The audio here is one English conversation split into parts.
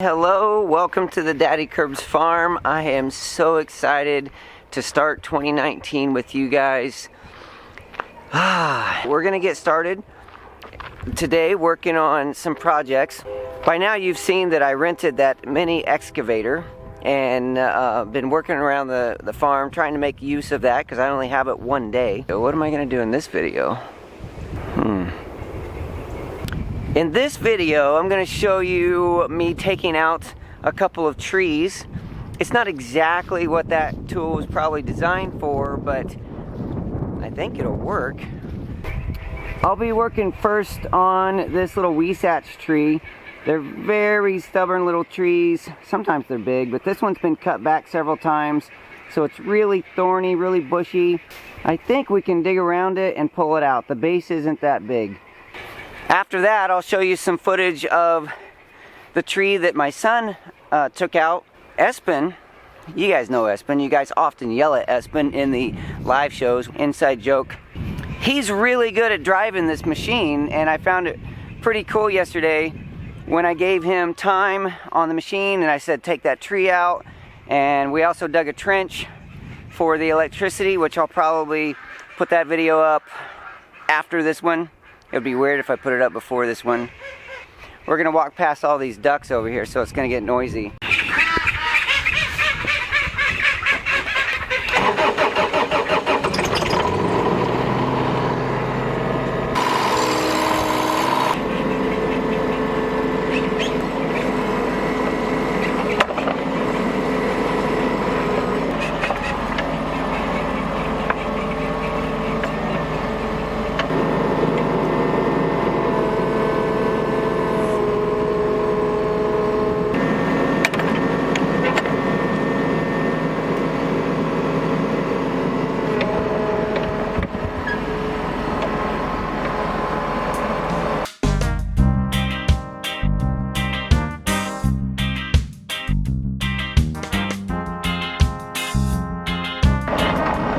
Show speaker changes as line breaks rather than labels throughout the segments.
Hello, welcome to the Daddykirbs farm. I am so excited to start 2019 with you guys. We're gonna get started today working on some projects. By now you've seen that I rented that mini excavator and been working around the farm trying to make use of that because I only have it one day. So what am I gonna do in this video? In this video, I'm going to show you me taking out a couple of trees. It's not exactly what that tool was probably designed for, but I think it'll work. I'll be working first on this little Weisach tree. They're very stubborn little trees. Sometimes they're big, but this one's been cut back several times, so it's really thorny, really bushy. I think we can dig around it and pull it out. The base isn't that big. After that, I'll show you some footage of the tree that my son took out. Espen, you guys know Espen. You guys often yell at Espen in the live shows. Inside joke. He's really good at driving this machine, and I found it pretty cool yesterday when I gave him time on the machine and I said, take that tree out. And we also dug a trench for the electricity, which I'll probably put that video up after this one. It would be weird if I put it up before this one. We're gonna walk past all these ducks over here, so it's gonna get noisy.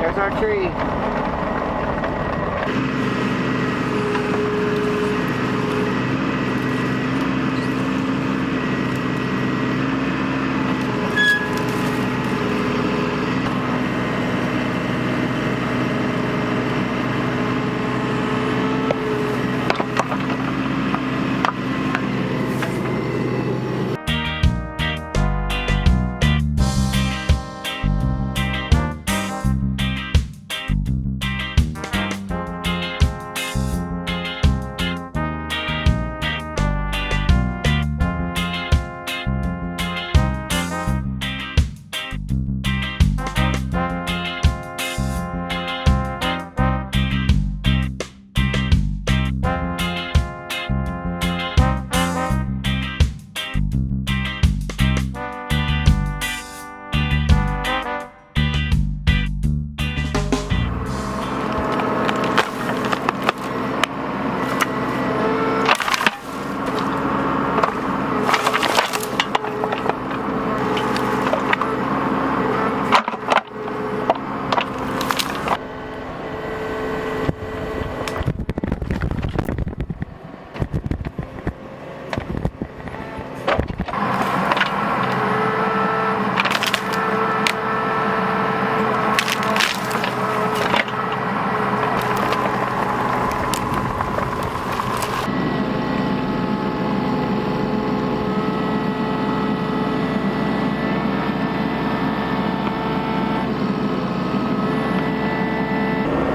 There's our tree.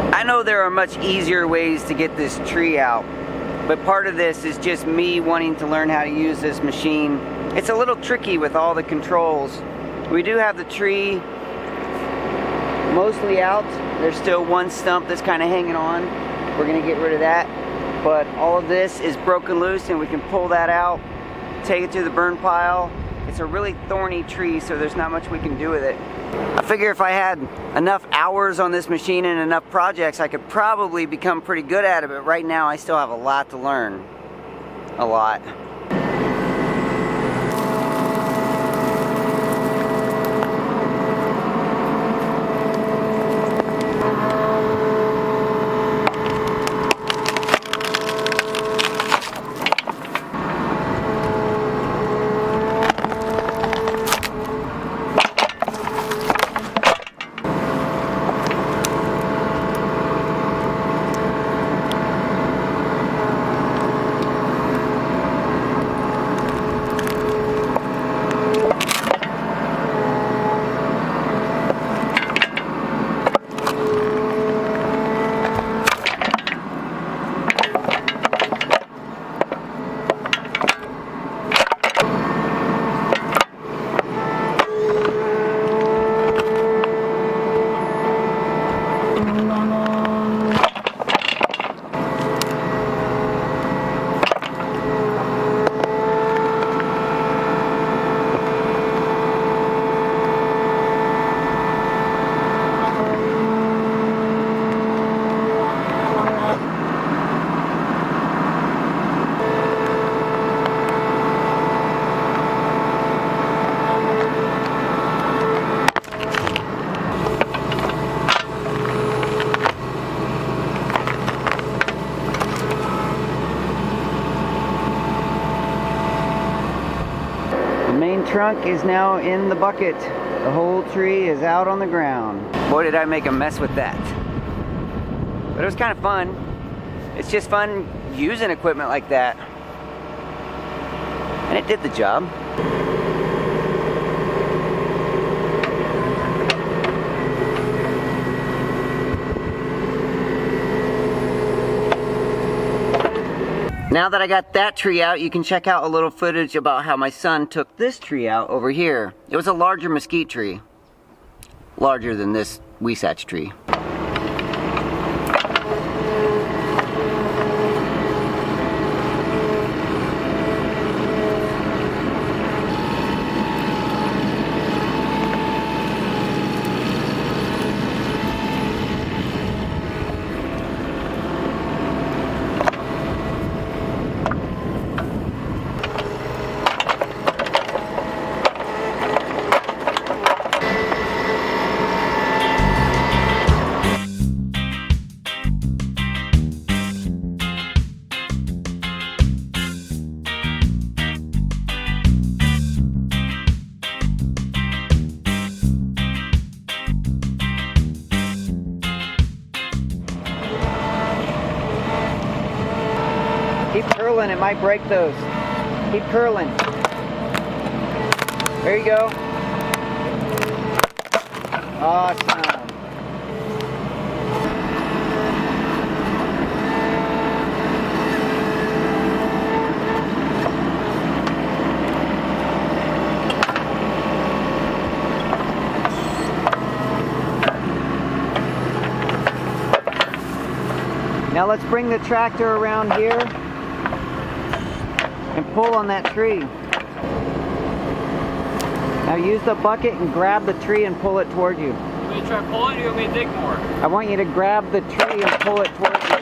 I know there are much easier ways to get this tree out, but part of this is just me wanting to learn how to use this machine. It's a little tricky with all the controls. We do have the tree mostly out. There's still one stump that's kind of hanging on. We're gonna get rid of that, but all of this is broken loose and we can pull that out, take it to the burn pile. It's a really thorny tree, so there's not much we can do with it. I figure if I had enough hours on this machine and enough projects, I could probably become pretty good at it, but right now I still have a lot to learn. A lot. main trunk is now in the bucket. The whole tree is out on the ground. Boy, did I make a mess with that. But it was kind of fun. It's just fun using equipment like that. And it did the job. Now that I got that tree out, you can check out a little footage about how my son took this tree out over here. It was a larger mesquite tree. Larger than this Wasatch tree. Keep curling, it might break those. Keep curling. There you go. Awesome. Now let's bring the tractor around here and pull on that tree. Now use the bucket and grab the tree and pull it toward you. You want me to try pulling, or you want me to dig more? I want you to grab the tree and pull it toward you.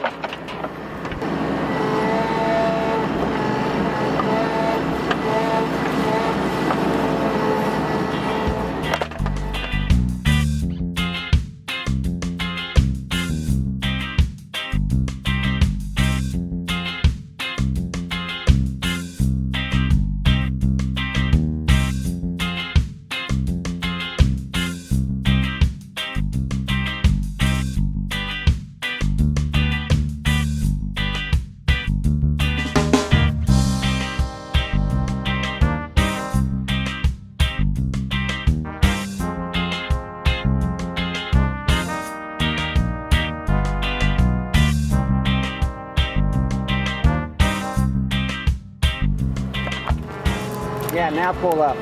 Yeah, now pull up.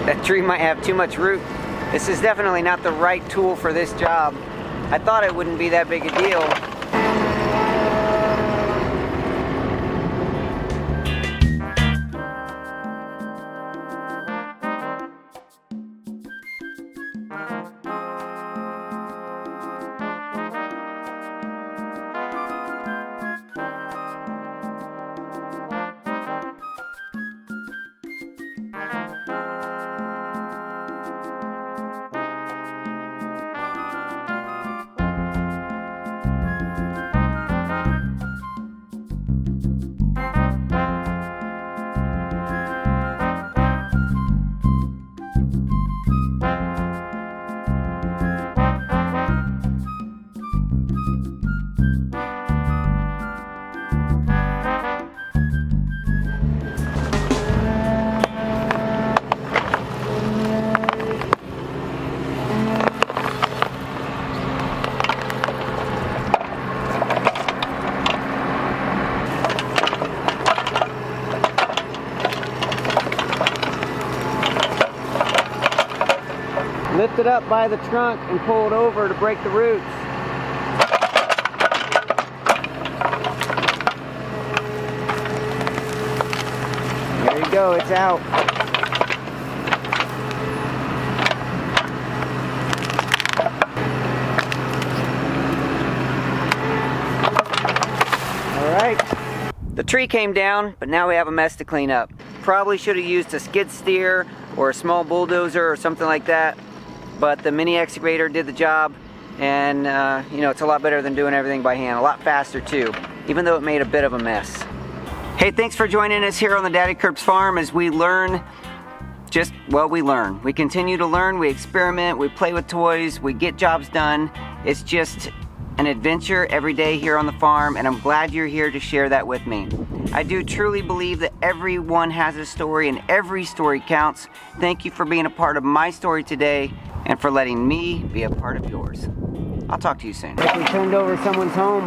That tree might have too much root. This is definitely not the right tool for this job. I thought it wouldn't be that big a deal. Lift it up by the trunk and pull it over to break the roots. There you go, it's out. All right. The tree came down, but now we have a mess to clean up. Probably should have used a skid steer or a small bulldozer or something like that. but the mini excavator did the job, and you know, it's a lot better than doing everything by hand, a lot faster too, even though it made a bit of a mess. Hey, thanks for joining us here on the Daddykirbs farm as we learn. We learn. We continue to learn, we experiment, we play with toys, we get jobs done. It's just an adventure every day here on the farm, and I'm glad you're here to share that with me. I do truly believe that everyone has a story and every story counts. Thank you for being a part of my story today and for letting me be a part of yours. I'll talk to you soon. If we turned over someone's home,